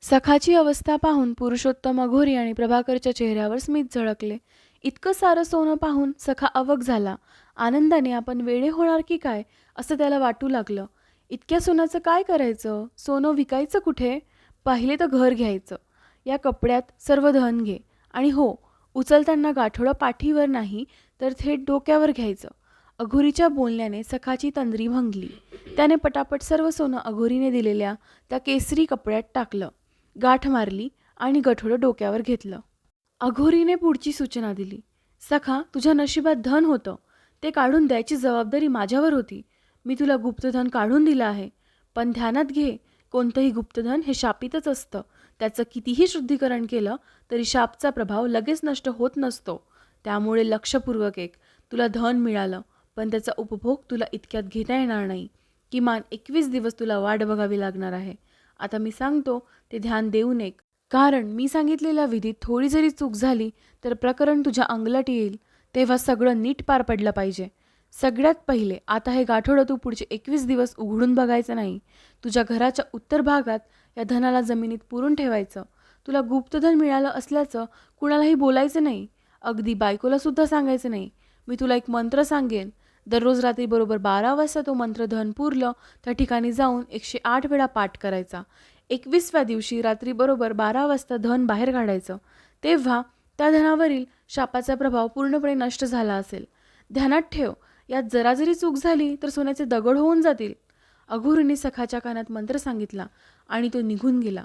सखाची अवस्था पाहून पुरुषोत्तम अघोरी आणि प्रभाकरच्या चेहऱ्यावर स्मित झळकले. इतकं सारं सोनं पाहून सखा अवाक झाला. आनंदाने आपण वेडे होणार की काय असं त्याला वाटू लागलं. इतक्या सोन्याचं काय करायचं? सोनं विकायचं कुठे? पहिले तर घर घ्यायचं. या कपड्यात सर्व धन घे. आणि हो, उचलताना गाठोडं पाठीवर नाही तर थेट डोक्यावर घ्यायचं. अघोरीच्या बोलण्याने सखाची तंद्री भंगली. त्याने पटापट सर्व सोनं अघोरीने दिलेल्या त्या केसरी कपड्यात टाकलं, गाठ मारली आणि गठोडं डोक्यावर घेतलं. अघोरीने पुढची सूचना दिली. सखा, तुझ्या नशिबात धन होतं. ते काढून द्यायची जबाबदारी माझ्यावर होती. मी तुला गुप्तधन काढून दिलं आहे. पण ध्यानात घे, कोणतंही गुप्तधन हे शापितच असतं. त्याचं कितीही शुद्धीकरण केलं तरी शापचा प्रभाव लगेच नष्ट होत नसतो. त्यामुळे लक्षपूर्वक ऐक. तुला धन मिळालं, पण त्याचा उपभोग तुला इतक्यात घेता येणार नाही. किमान 21 दिवस तुला वाट बघावी लागणार आहे. आता मी सांगतो ते ध्यान देऊन ऐक. कारण मी सांगितलेल्या विधीत थोडी जरी चूक झाली तर प्रकरण तुझ्या अंगलट येईल. तेव्हा सगळं नीट पार पडलं पाहिजे. सगळ्यात पहिले आता हे गाठोडं तू पुढचे 21 दिवस उघडून बघायचं नाही. तुझ्या घराच्या उत्तर भागात या धनाला जमिनीत पुरून ठेवायचं. तुला गुप्तधन मिळालं असल्याचं कुणालाही बोलायचं नाही. अगदी बायकोला सुद्धा सांगायचं नाही. मी तुला एक मंत्र सांगेन. दररोज रात्री बरोबर 12 वाजता तो मंत्र धन पुरलं त्या ठिकाणी जाऊन 108 वेळा पाठ करायचा. 21व्या दिवशी रात्री बरोबर 12 वाजता धन बाहेर काढायचं. तेव्हा त्या धनावरील शापाचा प्रभाव पूर्णपणे नष्ट झाला असेल. ध्यानात ठेव, यात जरा जरी चूक झाली तर सोन्याचे दगड होऊन जातील. अघोरीने सखाच्या कानात मंत्र सांगितला आणि तो निघून गेला.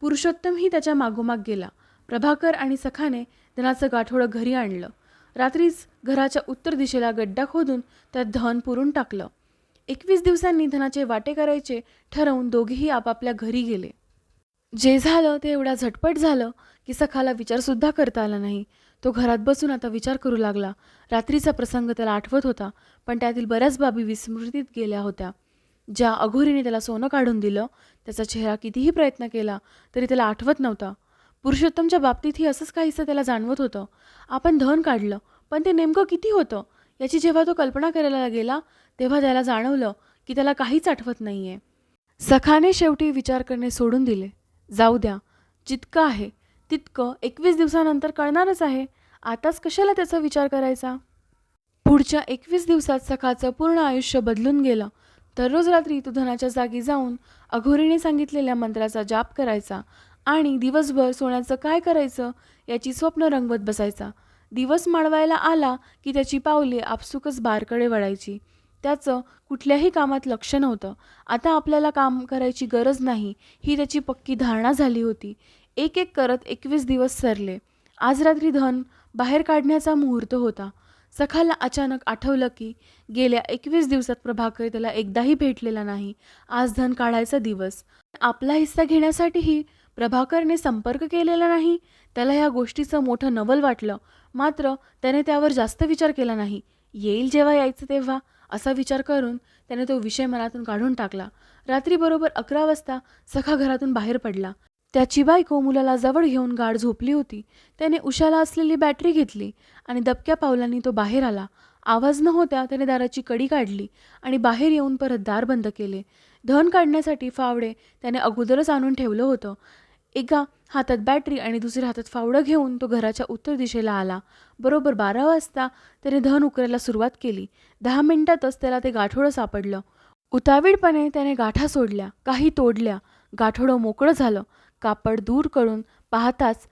पुरुषोत्तमही त्याच्या मागोमाग गेला. प्रभाकर आणि सखाने धनाचं गाठोडं घरी आणलं. रात्रीच घराच्या उत्तर दिशेला गड्डा खोदून त्यात धन पुरून टाकलं. 21 दिवसांनी धनाचे वाटे करायचे ठरवून दोघेही आपापल्या घरी गेले. जे झालं ते एवढा झटपट झालं की सखाला विचारसुद्धा करता आला नाही. तो घरात बसून आता विचार करू लागला. रात्रीचा प्रसंग त्याला आठवत होता, पण त्यातील बऱ्याच बाबी विस्मृतीत गेल्या होत्या. ज्या अघोरीने त्याला सोनं काढून दिलं त्याचा चेहरा कितीही प्रयत्न केला तरी त्याला आठवत नव्हता. पुरुषोत्तमच्या बाबतीतही असंच काहीसं त्याला जाणवत होतं. आपण धन काढलं, पण ते नेमकं किती होतं याची जेव्हा तो कल्पना करायला गेला तेव्हा त्याला जाणवलं की त्याला काहीच आठवत नाहीये. सखाने शेवटी विचार करणे सोडून दिले. जाऊ द्या, जितकं आहे तितकं 21 दिवसानंतर कळणारच आहे. आताच कशाला त्याचा विचार करायचा. पुढच्या 21 दिवसात सखाचं पूर्ण आयुष्य बदलून गेलं. दररोज रात्री तो धनाच्या जागी जाऊन अघोरीने सांगितलेल्या मंत्राचा जाप करायचा आणि दिवसभर सोन्याचं काय करायचं याची स्वप्न रंगवत बसायचा. दिवस माळवायला आला की त्याची पावले आपसुकच बारकडे वळायची. त्याचं कुठल्याही कामात लक्ष नव्हतं. आता आपल्याला काम करायची गरज नाही ही त्याची पक्की धारणा झाली होती. एक एक करत 21 दिवस सरले. आज रात्री धन बाहेर काढण्याचा मुहूर्त होता. सखाला अचानक आठवलं की गेल्या 21 दिवसात प्रभाकर त्याला एकदाही भेटलेला नाही. आज धन काढायचा दिवस. आपला हिस्सा घेण्यासाठीही प्रभाकरने संपर्क केलेला नाही. त्याला या गोष्टीचं मोठं नवल वाटलं. मात्र त्याने त्यावर जास्त विचार केला नाही. येईल जेव्हा यायचं तेव्हा असा विचार करून त्याने तो विषय मनातून काढून टाकला. रात्री बरोबर 11 वाजता सखा घरातून बाहेर पडला. त्याची बायको मुलाला जवळ घेऊन गाढ झोपली होती. त्याने उशाला असलेली बॅटरी घेतली आणि दबक्या पावलांनी तो बाहेर आला. आवाज न होता त्याने दाराची कडी काढली आणि बाहेर येऊन परत दार बंद केले. धन काढण्यासाठी फावडे त्याने अगोदरच आणून ठेवलं होतं. एका हातात बॅटरी आणि दुसऱ्या हातात फावडं घेऊन तो घराच्या उत्तर दिशेला आला. बरोबर 12 वाजता त्याने धन उकरायला सुरुवात केली. 10 मिनिटातच त्याला ते गाठोडं सापडलं. उतावीळपणे त्याने गाठा सोडल्या, काही तोडल्या. गाठोडं मोकळं झालं. कापड दूर करून पाहताच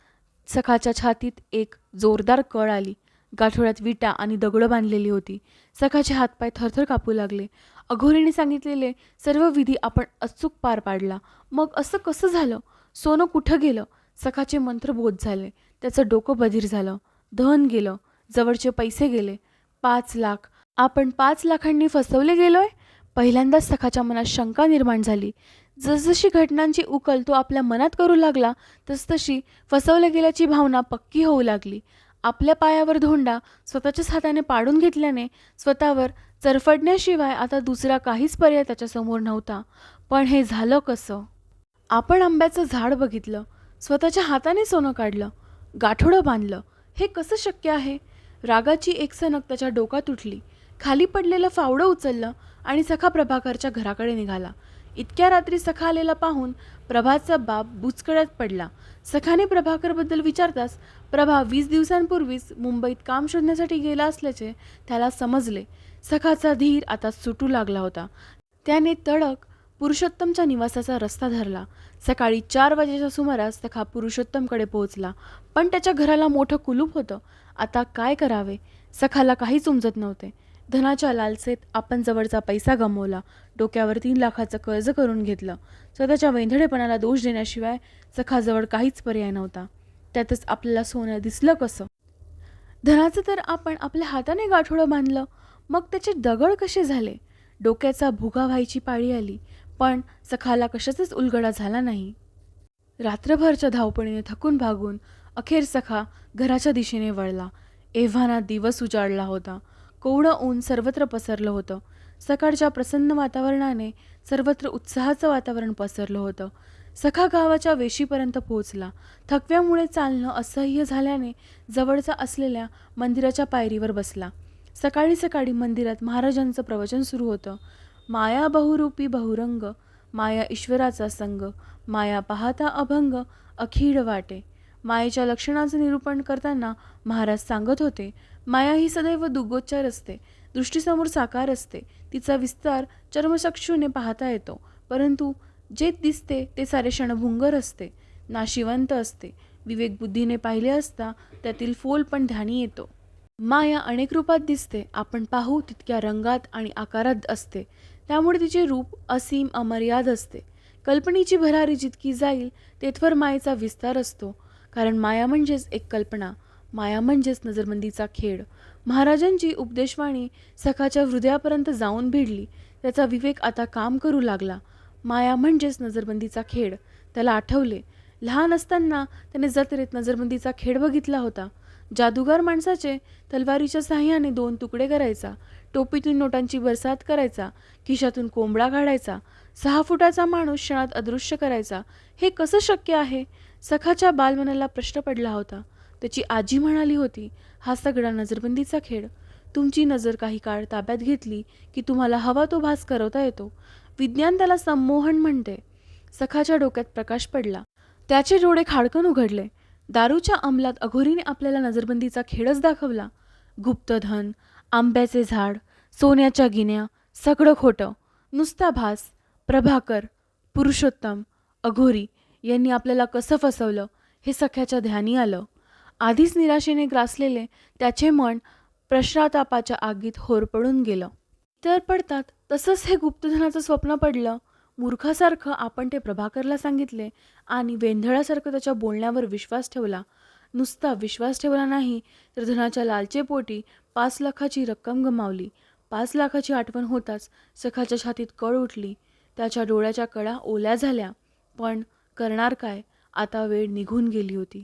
सखाच्या छातीत एक जोरदार कळ आली. गाठोड्यात विटा आणि दगडं बांधलेली होती. सखाचे हातपाय थरथर कापू लागले. अघोरीने सांगितलेले सर्व विधी आपण अचूक पार पाडला. मग असं कसं झालं? सोनं कुठं गेलं? सखाचे मंत्र बोध झाले. त्याचं डोकं बधीर झालं. धन गेलं. जवळचे पैसे गेले. 5 लाख. आपण 5 लाखांनी फसवले गेलोय? पहिल्यांदाच सखाच्या मनात शंका निर्माण झाली. जसजशी घटनांची उकल तो आपल्या मनात करू लागला तसतशी फसवल्या गेल्याची भावना पक्की होऊ लागली. आपल्या पायावर धोंडा स्वतःच्याच हाताने पाडून घेतल्याने स्वतःवर चरफडण्याशिवाय आता दुसरा काहीच पर्याय त्याच्यासमोर नव्हता. पण हे झालं कसं? आपण आंब्याचं झाड बघितलं, स्वतःच्या हाताने सोनं काढलं, गाठोडं बांधलं. हे कसं शक्य आहे? रागाची एक सनक त्याच्या डोक्यात उठली. खाली पडलेलं फावडं उचललं आणि सखा प्रभाकरच्या घराकडे निघाला. इतक्या रात्री सखा आलेला पाहून प्रभाचा बाप बुचकळ्यात पडला. सखाने प्रभाकरबद्दल विचारताच प्रभा 20 दिवसांपूर्वीच मुंबईत काम शोधण्यासाठी गेला असल्याचे त्याला समजले. सखाचा धीर आता सुटू लागला होता. त्याने तडक पुरुषोत्तमच्या निवासाचा रस्ता धरला. सकाळी 4 वाजेच्या सुमारास सखा पुरुषोत्तमकडे पोहोचला, पण त्याच्या घराला मोठं कुलूप होतं. आता काय करावे सखाला काहीच उमजत नव्हते. धनाच्या लालसेत आपण जवळचा पैसा गमावला, डोक्यावर 3 लाखाचं कर्ज करून घेतलं. स्वतःच्या वेंधळेपणाला दोष देण्याशिवाय सखाजवळ काहीच पर्याय नव्हता. त्यातच आपल्याला सोनं दिसलं कसं? धनाचं तर आपण आपल्या हाताने गाठोडं बांधलं, मग त्याचे दगड कसे झाले? डोक्याचा भुगा व्हायची पाळी आली, पण सखाला कशाचाच उलगडा झाला नाही. रात्रभरच्या धावपळीने थकून भागून अखेर सखा घराच्या दिशेने वळला. एव्हाना दिवस उजाडला होता. कोवळं ऊन सर्वत्र पसरलं होतं. सकाळच्या प्रसन्न वातावरणाने सर्वत्र उत्साहाचं वातावरण पसरलं होतं. सखा गावाच्या वेशीपर्यंत पोहोचला. थकव्यामुळे चालणं असह्य झाल्याने जवळचा असलेल्या मंदिराच्या पायरीवर बसला. सकाळी सकाळी मंदिरात महाराजांचं प्रवचन सुरू होतं. माया बहुरूपी बहुरंग, माया ईश्वराचा संग, माया पाहता अभंग, अखीड वाटे. मायेच्या लक्षणाचं निरूपण करताना महाराज सांगत होते, माया ही सदैव दुग्गोच्चार असते, दृष्टीसमोर साकार असते. तिचा विस्तार चर्मचक्षूने पाहता येतो, परंतु जे दिसते ते सारे क्षणभंगुर असते, नाशिवंत असते. विवेकबुद्धीने पाहिले असता त्यातील फोल पण ध्यानी येतो. माया अनेक रूपात दिसते, आपण पाहू तितक्या रंगात आणि आकारात असते, त्यामुळे तिचे रूप असीम अमर्याद असते. कल्पनेची भरारी जितकी जाईल तेथवर मायेचा विस्तार असतो, कारण माया म्हणजेच एक कल्पना, माया म्हणजेच नजरबंदीचा खेळ. महाराजांची उपदेशवाणी सखाच्या हृदयापर्यंत जाऊन भिडली. त्याचा विवेक आता काम करू लागला. माया म्हणजेच नजरबंदीचा खेळ. त्याला आठवले, लहान असताना त्याने जत्रेत नजरबंदीचा खेळ बघितला होता. जादूगार माणसाचे तलवारीच्या साह्याने 2 तुकडे करायचा, टोपीतून नोटांची बरसात करायचा, खिशातून कोंबडा काढायचा, 6 फुटाचा माणूस क्षणात अदृश्य करायचा. हे कसं शक्य आहे? सखाच्या बालमनाला प्रश्न पडला होता. त्याची आजी म्हणाली होती, हा सगळा नजरबंदीचा खेळ. तुमची नजर काही काळ ताब्यात घेतली की तुम्हाला हवा तो भास करवता येतो. विज्ञान त्याला संमोहन म्हणते. सखाच्या डोक्यात प्रकाश पडला. त्याचे डोळे खाडकन उघडले. दारूच्या अंमलात अघोरीने आपल्याला नजरबंदीचा खेळच दाखवला. गुप्तधन, आंब्याचे झाड, सोन्याच्या गिन्या, सगळं खोटं, नुसता भास. प्रभाकर, पुरुषोत्तम, अघोरी यांनी आपल्याला कसं फसवलं हे सख्याच्या ध्यानी आलं. आधीच निराशेने ग्रासलेले त्याचे मन प्रश्नातापाच्या आगीत होरपळून गेलं. तर पडतात तसंच हे गुप्तधनाचं स्वप्न पडलं. मूर्खासारखं आपण ते प्रभाकरला सांगितले आणि वेंधळासारखं त्याच्या बोलण्यावर विश्वास ठेवला. नुसता विश्वास ठेवला नाही तर धनाच्या लालचेपोटी 5 लाखाची रक्कम गमावली. 5 लाखाची आठवण होताच सखाच्या छातीत कळ उठली. त्याच्या डोळ्याच्या कडा ओल्या झाल्या. पण करणार काय? आता वेळ निघून गेली होती.